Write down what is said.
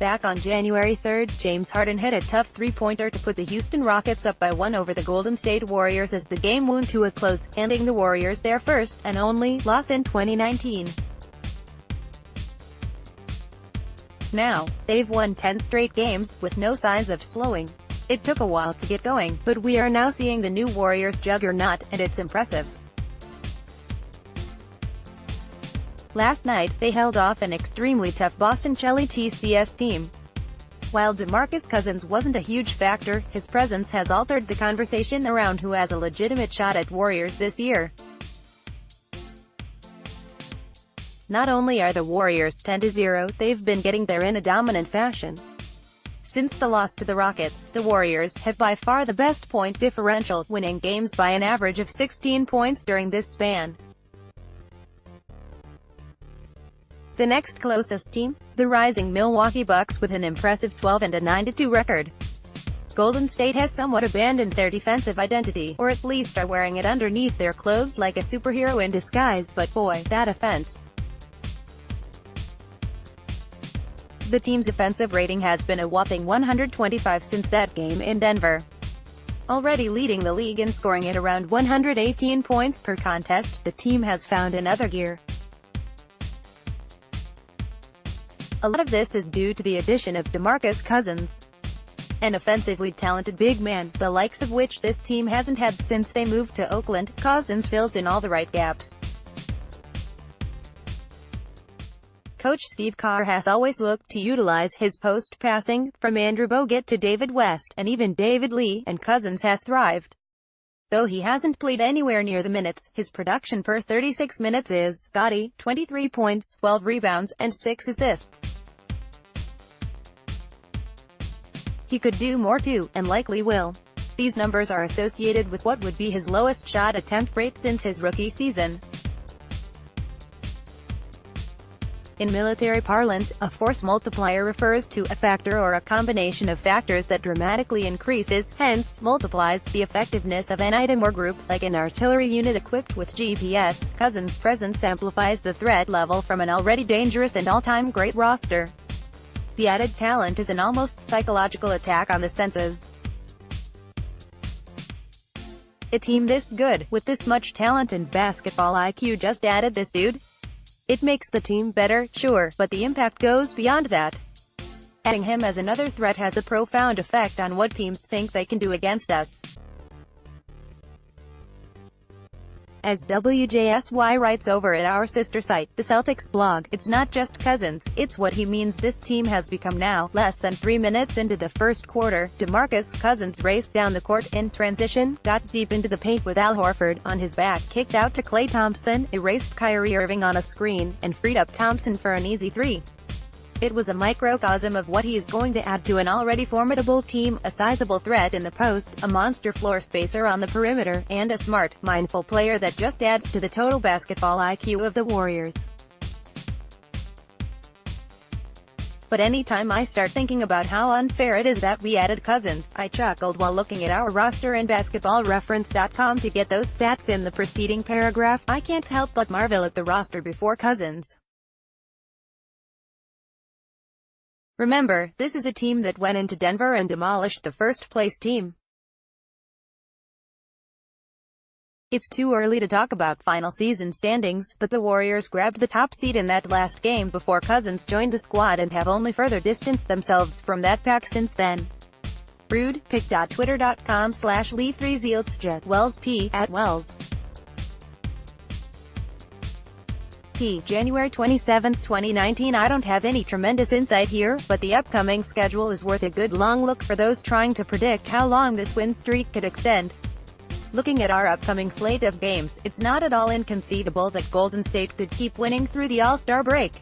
Back on January 3, James Harden hit a tough three-pointer to put the Houston Rockets up by 1 over the Golden State Warriors as the game wound to a close, handing the Warriors their first, and only, loss in 2019. Now, they've won 10 straight games, with no signs of slowing. It took a while to get going, but we are now seeing the new Warriors juggernaut, and it's impressive. Last night, they held off an extremely tough Boston Celitcs team. While Demarcus Cousins wasn't a huge factor, his presence has altered the conversation around who has a legitimate shot at Warriors this year. Not only are the Warriors 10-0, they've been getting there in a dominant fashion. Since the loss to the Rockets, the Warriors have by far the best point differential, winning games by an average of 16 points during this span. The next closest team? The rising Milwaukee Bucks with an impressive 12-9-2 record. Golden State has somewhat abandoned their defensive identity, or at least are wearing it underneath their clothes like a superhero in disguise, but boy, that offense. The team's offensive rating has been a whopping 125 since that game in Denver. Already leading the league in scoring at around 118 points per contest, the team has found another gear. A lot of this is due to the addition of Demarcus Cousins, an offensively talented big man, the likes of which this team hasn't had since they moved to Oakland. Cousins fills in all the right gaps. Coach Steve Kerr has always looked to utilize his post passing, from Andrew Bogut to David West, and even David Lee, and Cousins has thrived. Though he hasn't played anywhere near the minutes, his production per 36 minutes is gaudy: 23 points, 12 rebounds, and 6 assists. He could do more too, and likely will. These numbers are associated with what would be his lowest shot attempt rate since his rookie season. In military parlance, a force multiplier refers to a factor or a combination of factors that dramatically increases, hence, multiplies, the effectiveness of an item or group. Like an artillery unit equipped with GPS, Cousins' presence amplifies the threat level from an already dangerous and all-time great roster. The added talent is an almost psychological attack on the senses. A team this good, with this much talent and basketball IQ, just added this dude? It makes the team better, sure, but the impact goes beyond that. Adding him as another threat has a profound effect on what teams think they can do against us. As WJSY writes over at our sister site, the Celtics blog, it's not just Cousins, it's what he means this team has become now. Less than 3 minutes into the first quarter, Demarcus Cousins raced down the court in transition, got deep into the paint with Al Horford on his back, kicked out to Klay Thompson, erased Kyrie Irving on a screen, and freed up Thompson for an easy three. It was a microcosm of what he is going to add to an already formidable team: a sizable threat in the post, a monster floor spacer on the perimeter, and a smart, mindful player that just adds to the total basketball IQ of the Warriors. But anytime I start thinking about how unfair it is that we added Cousins, I chuckled while looking at our roster and basketballreference.com to get those stats in the preceding paragraph. I can't help but marvel at the roster before Cousins. Remember, this is a team that went into Denver and demolished the first-place team. It's too early to talk about final season standings, but the Warriors grabbed the top seed in that last game before Cousins joined the squad and have only further distanced themselves from that pack since then. Rude, pic.twitter.com/Lee3Zieltsja, Wells P. @Wells. January 27, 2019. I don't have any tremendous insight here, but the upcoming schedule is worth a good long look for those trying to predict how long this win streak could extend. Looking at our upcoming slate of games, it's not at all inconceivable that Golden State could keep winning through the All-Star break.